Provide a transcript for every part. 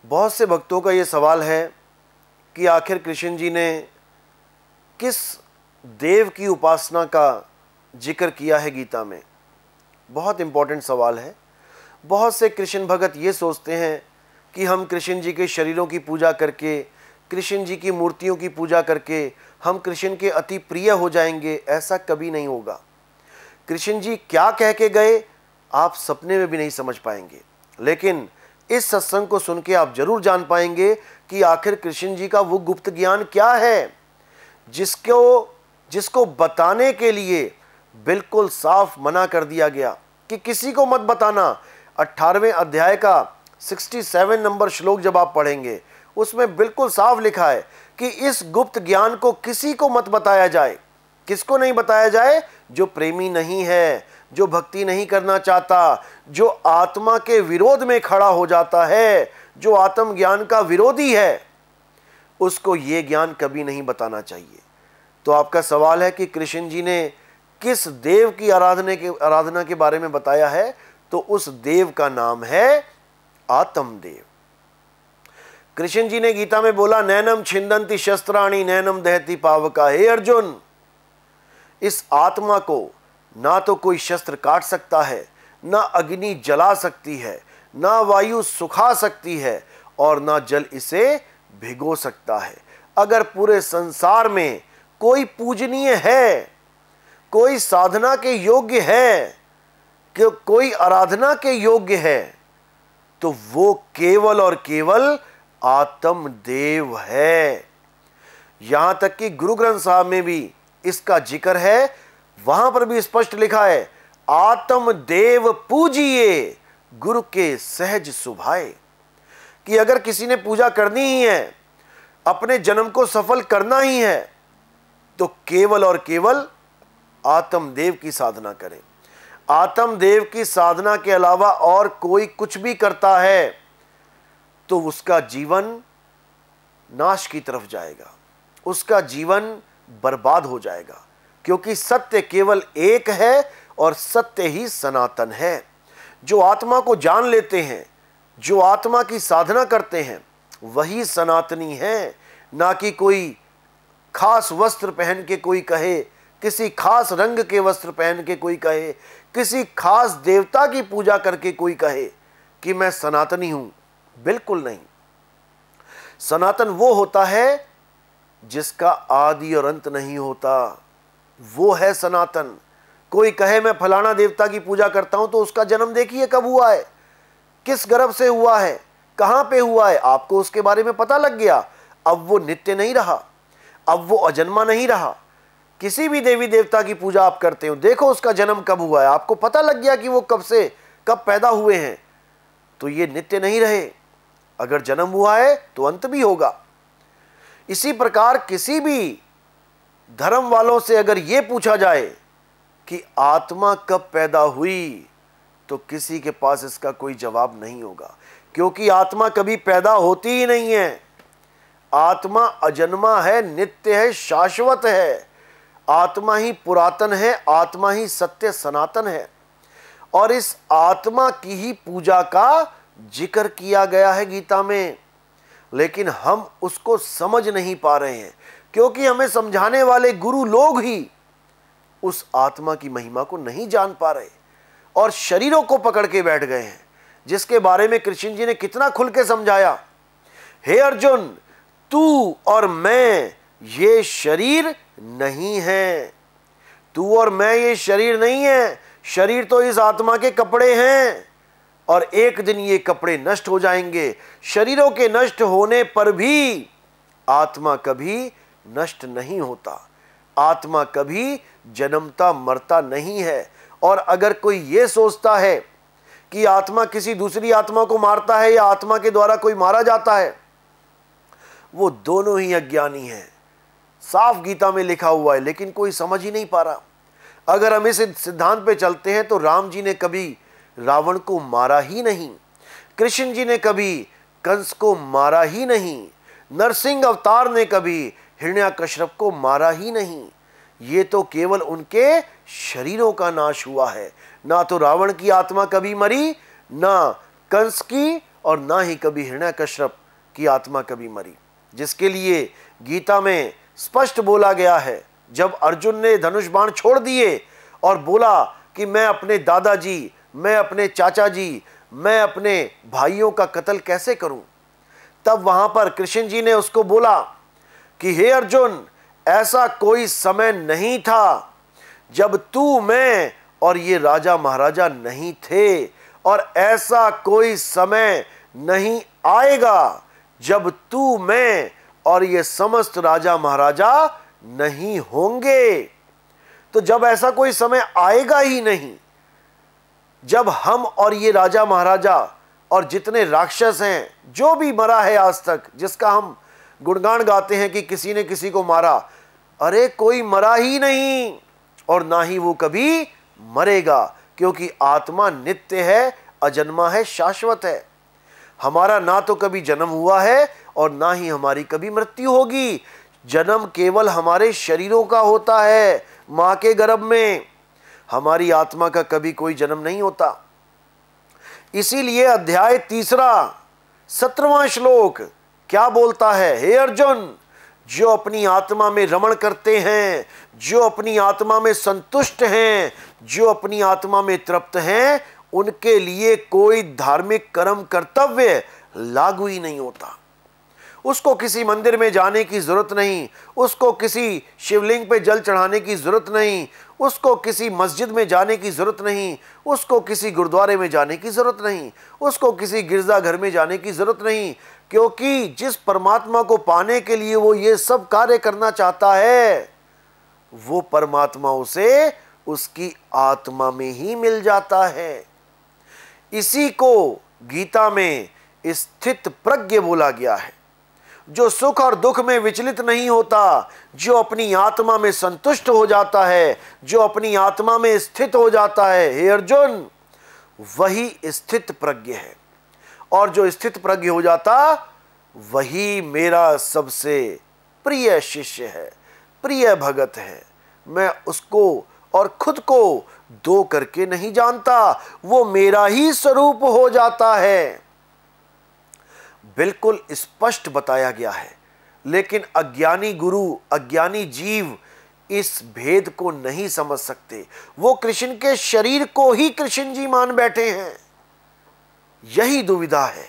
बहुत से भक्तों का ये सवाल है कि आखिर कृष्ण जी ने किस देव की उपासना का जिक्र किया है गीता में। बहुत इम्पोर्टेंट सवाल है। बहुत से कृष्ण भगत ये सोचते हैं कि हम कृष्ण जी के शरीरों की पूजा करके, कृष्ण जी की मूर्तियों की पूजा करके हम कृष्ण के अति प्रिय हो जाएंगे। ऐसा कभी नहीं होगा। कृष्ण जी क्या कह के गए आप सपने में भी नहीं समझ पाएंगे, लेकिन इस सत्संग को सुन के आप जरूर जान पाएंगे कि आखिर कृष्ण जी का वो गुप्त ज्ञान क्या है जिसको बताने के लिए बिल्कुल साफ मना कर दिया गया कि किसी को मत बताना। 18वें अध्याय का 67 नंबर श्लोक जब आप पढ़ेंगे उसमें बिल्कुल साफ लिखा है कि इस गुप्त ज्ञान को किसी को मत बताया जाए। किसको नहीं बताया जाए? जो प्रेमी नहीं है, जो भक्ति नहीं करना चाहता, जो आत्मा के विरोध में खड़ा हो जाता है, जो आत्म ज्ञान का विरोधी है, उसको ये ज्ञान कभी नहीं बताना चाहिए। तो आपका सवाल है कि कृष्ण जी ने किस देव की आराधना के बारे में बताया है, तो उस देव का नाम है आत्म देव। कृष्ण जी ने गीता में बोला, नैनम छिंदंती शस्त्राणी नैनम दहती पावका। हे अर्जुन, इस आत्मा को ना तो कोई शस्त्र काट सकता है, ना अग्नि जला सकती है, ना वायु सुखा सकती है और ना जल इसे भिगो सकता है। अगर पूरे संसार में कोई पूजनीय है, कोई साधना के योग्य है, कि कोई आराधना के योग्य है, तो वो केवल और केवल आत्म देव है। यहां तक कि गुरु ग्रंथ साहब में भी इसका जिक्र है। वहां पर भी स्पष्ट लिखा है, आत्म देव पूजिए गुरु के सहज सुभाए। कि अगर किसी ने पूजा करनी ही है, अपने जन्म को सफल करना ही है, तो केवल और केवल आत्म देव की साधना करें। आत्म देव की साधना के अलावा और कोई कुछ भी करता है तो उसका जीवन नाश की तरफ जाएगा, उसका जीवन बर्बाद हो जाएगा। क्योंकि सत्य केवल एक है और सत्य ही सनातन है। जो आत्मा को जान लेते हैं, जो आत्मा की साधना करते हैं, वही सनातनी है। ना कि कोई खास वस्त्र पहन के कोई कहे, किसी खास रंग के वस्त्र पहन के कोई कहे, किसी खास देवता की पूजा करके कोई कहे कि मैं सनातनी हूं। बिल्कुल नहीं। सनातन वो होता है जिसका आदि और अंत नहीं होता, वो है सनातन। कोई कहे मैं फलाना देवता की पूजा करता हूं, तो उसका जन्म देखिए कब हुआ है, किस गर्भ से हुआ है, कहां पे हुआ है, आपको उसके बारे में पता लग गया। अब वो नित्य नहीं रहा, अब वो अजन्मा नहीं रहा। किसी भी देवी देवता की पूजा आप करते हो, देखो उसका जन्म कब हुआ है, आपको पता लग गया कि वो कब पैदा हुए हैं, तो ये नित्य नहीं रहे। अगर जन्म हुआ है तो अंत भी होगा। इसी प्रकार किसी भी धर्म वालों से अगर यह पूछा जाए कि आत्मा कब पैदा हुई, तो किसी के पास इसका कोई जवाब नहीं होगा। क्योंकि आत्मा कभी पैदा होती ही नहीं है। आत्मा अजन्मा है, नित्य है, शाश्वत है। आत्मा ही पुरातन है, आत्मा ही सत्य सनातन है। और इस आत्मा की ही पूजा का जिक्र किया गया है गीता में, लेकिन हम उसको समझ नहीं पा रहे हैं, क्योंकि हमें समझाने वाले गुरु लोग ही उस आत्मा की महिमा को नहीं जान पा रहे और शरीरों को पकड़ के बैठ गए हैं, जिसके बारे में कृष्ण जी ने कितना खुल के समझाया। हे अर्जुन, तू और मैं ये शरीर नहीं है, तू और मैं ये शरीर नहीं है। शरीर तो इस आत्मा के कपड़े हैं और एक दिन ये कपड़े नष्ट हो जाएंगे। शरीरों के नष्ट होने पर भी आत्मा कभी नष्ट नहीं होता, आत्मा कभी जन्मता मरता नहीं है। और अगर कोई ये सोचता है कि आत्मा किसी दूसरी आत्मा को मारता है या आत्मा के द्वारा कोई मारा जाता है, वो दोनों ही अज्ञानी है। साफ गीता में लिखा हुआ है, लेकिन कोई समझ ही नहीं पा रहा। अगर हम इस सिद्धांत पे चलते हैं तो राम जी ने कभी रावण को मारा ही नहीं, कृष्ण जी ने कभी कंस को मारा ही नहीं, नरसिंह अवतार ने कभी हिरण्याकश्यप को मारा ही नहीं। ये तो केवल उनके शरीरों का नाश हुआ है। ना तो रावण की आत्मा कभी मरी, ना कंस की और ना ही कभी हिरण्यकश्यप की आत्मा कभी मरी, जिसके लिए गीता में स्पष्ट बोला गया है। जब अर्जुन ने धनुष बाण छोड़ दिए और बोला कि मैं अपने दादाजी, मैं अपने चाचा जी, मैं अपने भाइयों का कत्ल कैसे करूं, तब वहां पर कृष्ण जी ने उसको बोला कि हे अर्जुन, ऐसा कोई समय नहीं था जब तू, मैं और ये राजा महाराजा नहीं थे, और ऐसा कोई समय नहीं आएगा जब तू, मैं और ये समस्त राजा महाराजा नहीं होंगे। तो जब ऐसा कोई समय आएगा ही नहीं, जब हम और ये राजा महाराजा और जितने राक्षस हैं, जो भी मरा है आज तक, जिसका हम गुणगान गाते हैं कि किसी ने किसी को मारा, अरे कोई मरा ही नहीं और ना ही वो कभी मरेगा, क्योंकि आत्मा नित्य है, अजन्मा है, शाश्वत है। हमारा ना तो कभी जन्म हुआ है और ना ही हमारी कभी मृत्यु होगी। जन्म केवल हमारे शरीरों का होता है, मां के गर्भ में। हमारी आत्मा का कभी कोई जन्म नहीं होता। इसीलिए अध्याय 3 17वां श्लोक क्या बोलता है? हे अर्जुन, जो अपनी आत्मा में रमण करते हैं, जो अपनी आत्मा में संतुष्ट हैं, जो अपनी आत्मा में तृप्त हैं, उनके लिए कोई धार्मिक कर्म कर्तव्य लागू ही नहीं होता। उसको किसी मंदिर में जाने की जरूरत नहीं, उसको किसी शिवलिंग पे जल चढ़ाने की जरूरत नहीं, उसको किसी मस्जिद में जाने की जरूरत नहीं, उसको किसी गुरुद्वारे में जाने की जरूरत नहीं, उसको किसी गिरजाघर में जाने की जरूरत नहीं, क्योंकि जिस परमात्मा को पाने के लिए वो ये सब कार्य करना चाहता है, वो परमात्मा उसे उसकी आत्मा में ही मिल जाता है। इसी को गीता में स्थित प्रज्ञ बोला गया है, जो सुख और दुख में विचलित नहीं होता, जो अपनी आत्मा में संतुष्ट हो जाता है, जो अपनी आत्मा में स्थित हो जाता है। हे अर्जुन, वही स्थित प्रज्ञ है, और जो स्थित प्रज्ञ हो जाता वही मेरा सबसे प्रिय शिष्य है, प्रिय भगत है। मैं उसको और खुद को दो करके नहीं जानता, वो मेरा ही स्वरूप हो जाता है। बिल्कुल स्पष्ट बताया गया है, लेकिन अज्ञानी गुरु, अज्ञानी जीव इस भेद को नहीं समझ सकते। वो कृष्ण के शरीर को ही कृष्ण जी मान बैठे हैं, यही दुविधा है,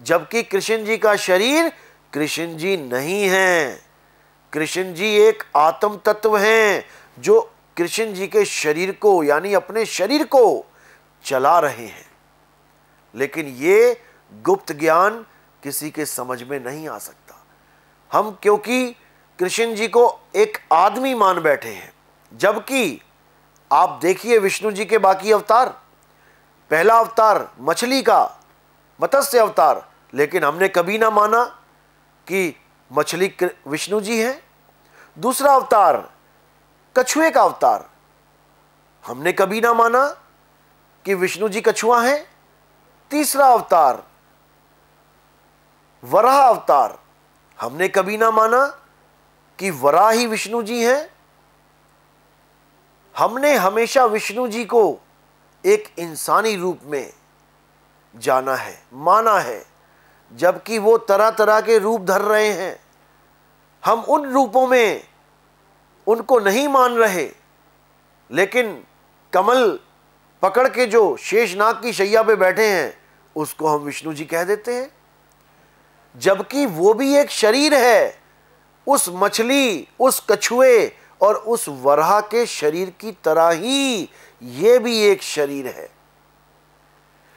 जबकि कृष्ण जी का शरीर कृष्ण जी नहीं है। कृष्ण जी एक आत्म तत्व हैं जो कृष्ण जी के शरीर को, यानी अपने शरीर को चला रहे हैं। लेकिन ये गुप्त ज्ञान किसी के समझ में नहीं आ सकता। हम क्योंकि कृष्ण जी को एक आदमी मान बैठे हैं, जबकि आप देखिए विष्णु जी के बाकी अवतार, पहला अवतार मछली का, मत्स्य अवतार, लेकिन हमने कभी ना माना कि मछली विष्णु जी हैं। दूसरा अवतार कछुए का अवतार, हमने कभी ना माना कि विष्णु जी कछुआ हैं। तीसरा अवतार वराह अवतार, हमने कभी ना माना कि वराह ही विष्णु जी हैं। हमने हमेशा विष्णु जी को एक इंसानी रूप में जाना है, माना है, जबकि वो तरह तरह के रूप धर रहे हैं। हम उन रूपों में उनको नहीं मान रहे, लेकिन कमल पकड़ के जो शेषनाग की शैया पे बैठे हैं उसको हम विष्णु जी कह देते हैं, जबकि वो भी एक शरीर है। उस मछली, उस कछुए और उस वराह के शरीर की तरह ही ये भी एक शरीर है।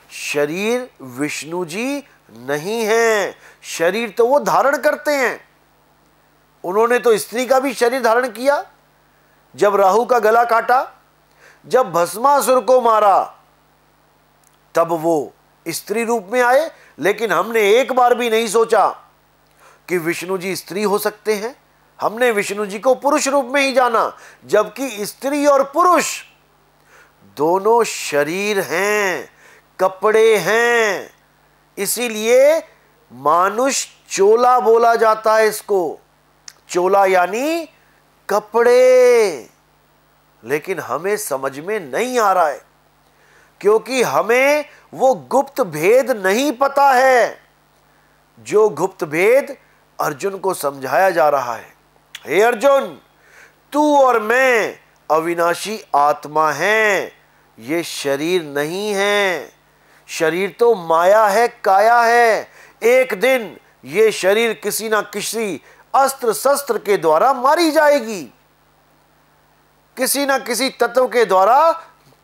शरीर विष्णु जी नहीं है, शरीर तो वो धारण करते हैं। उन्होंने तो स्त्री का भी शरीर धारण किया, जब राहु का गला काटा, जब भस्मासुर को मारा, तब वो स्त्री रूप में आए। लेकिन हमने एक बार भी नहीं सोचा कि विष्णु जी स्त्री हो सकते हैं। हमने विष्णु जी को पुरुष रूप में ही जाना, जबकि स्त्री और पुरुष दोनों शरीर हैं, कपड़े हैं। इसीलिए मानुष चोला बोला जाता है इसको, चोला यानी कपड़े। लेकिन हमें समझ में नहीं आ रहा है, क्योंकि हमें वो गुप्त भेद नहीं पता है, जो गुप्त भेद अर्जुन को समझाया जा रहा है। हे अर्जुन, तू और मैं अविनाशी आत्मा हैं, ये शरीर नहीं है। शरीर तो माया है, काया है। एक दिन ये शरीर किसी ना किसी अस्त्र शस्त्र के द्वारा मारी जाएगी, किसी ना किसी तत्व के द्वारा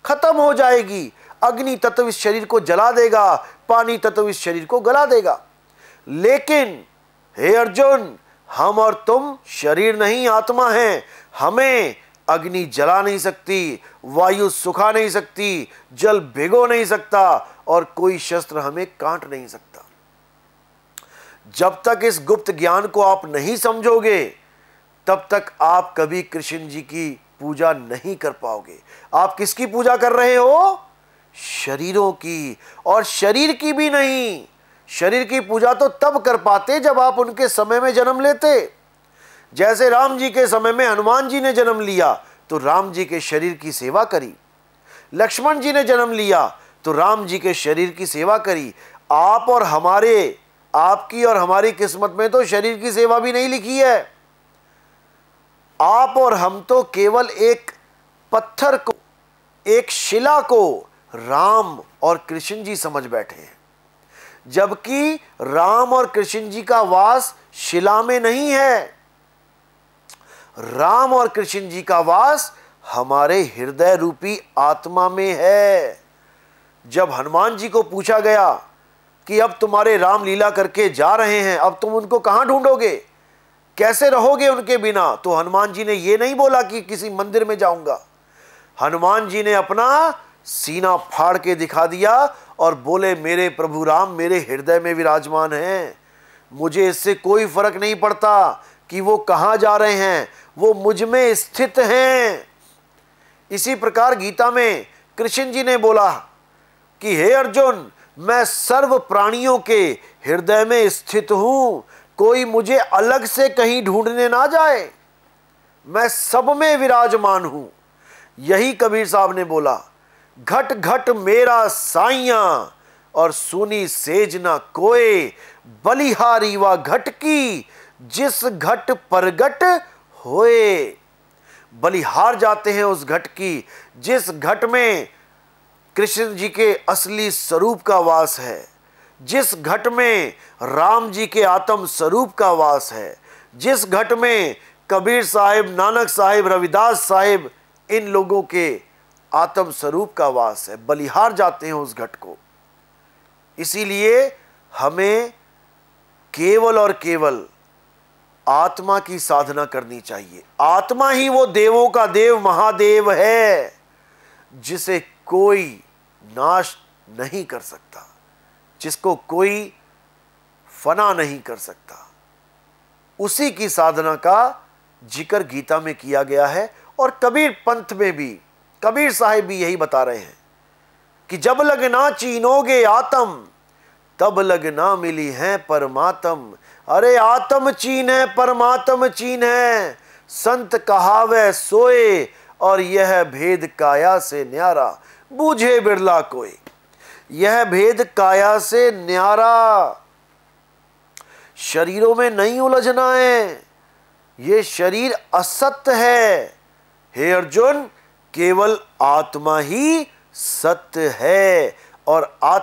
खत्म हो जाएगी। अग्नि तत्व इस शरीर को जला देगा, पानी तत्व इस शरीर को गला देगा। लेकिन हे अर्जुन, हम और तुम शरीर नहीं, आत्मा हैं। हमें अग्नि जला नहीं सकती, वायु सुखा नहीं सकती, जल भिगो नहीं सकता, और कोई शस्त्र हमें काट नहीं सकता। जब तक इस गुप्त ज्ञान को आप नहीं समझोगे, तब तक आप कभी कृष्ण जी की पूजा नहीं कर पाओगे। आप किसकी पूजा कर रहे हो? शरीरों की, और शरीर की भी नहीं। शरीर की पूजा तो तब कर पाते जब आप उनके समय में जन्म लेते। जैसे राम जी के समय में हनुमान जी ने जन्म लिया तो राम जी के शरीर की सेवा करी, लक्ष्मण जी ने जन्म लिया तो राम जी के शरीर की सेवा करी। आप और हमारे, आपकी और हमारी किस्मत में तो शरीर की सेवा भी नहीं लिखी है। आप और हम तो केवल एक पत्थर को, एक शिला को राम और कृष्ण जी समझ बैठे हैं, जबकि राम और कृष्ण जी का वास शिला में नहीं है। राम और कृष्ण जी का वास हमारे हृदय रूपी आत्मा में है। जब हनुमान जी को पूछा गया कि अब तुम्हारे राम लीला करके जा रहे हैं, अब तुम उनको कहां ढूंढोगे, कैसे रहोगे उनके बिना, तो हनुमान जी ने यह नहीं बोला कि किसी मंदिर में जाऊंगा। हनुमान जी ने अपना सीना फाड़ के दिखा दिया और बोले, मेरे प्रभु राम मेरे हृदय में विराजमान हैं। मुझे इससे कोई फर्क नहीं पड़ता कि वो कहां जा रहे हैं, वो मुझ में स्थित हैं। इसी प्रकार गीता में कृष्ण जी ने बोला कि हे अर्जुन, मैं सर्व प्राणियों के हृदय में स्थित हूं, कोई मुझे अलग से कहीं ढूंढने ना जाए, मैं सब में विराजमान हूं। यही कबीर साहब ने बोला, घट घट मेरा साइया और सुनी सेज ना कोय, बलिहारी व घट की जिस घट परगट होए। बलिहार जाते हैं उस घट की जिस घट में कृष्ण जी के असली स्वरूप का वास है, जिस घट में राम जी के आत्म स्वरूप का वास है, जिस घट में कबीर साहिब, नानक साहिब, रविदास साहिब, इन लोगों के आत्म स्वरूप का वास है। बलिहार जाते हैं उस घट को। इसीलिए हमें केवल और केवल आत्मा की साधना करनी चाहिए। आत्मा ही वो देवों का देव महादेव है, जिसे कोई नाश नहीं कर सकता, जिसको कोई फना नहीं कर सकता। उसी की साधना का जिक्र गीता में किया गया है। और कबीर पंथ में भी कबीर साहिब भी यही बता रहे हैं कि जब लगना चीनोगे आत्म, तब लगना मिली है परमात्म। अरे आत्म चीन है, परमात्म चीन है, संत कहावे सोए, और यह भेद काया से न्यारा, बूझे बिरला कोई। यह भेद काया से न्यारा, शरीरों में नहीं उलझना है। ये शरीर असत्य है। हे अर्जुन, केवल आत्मा ही सत्य है, और आत्मा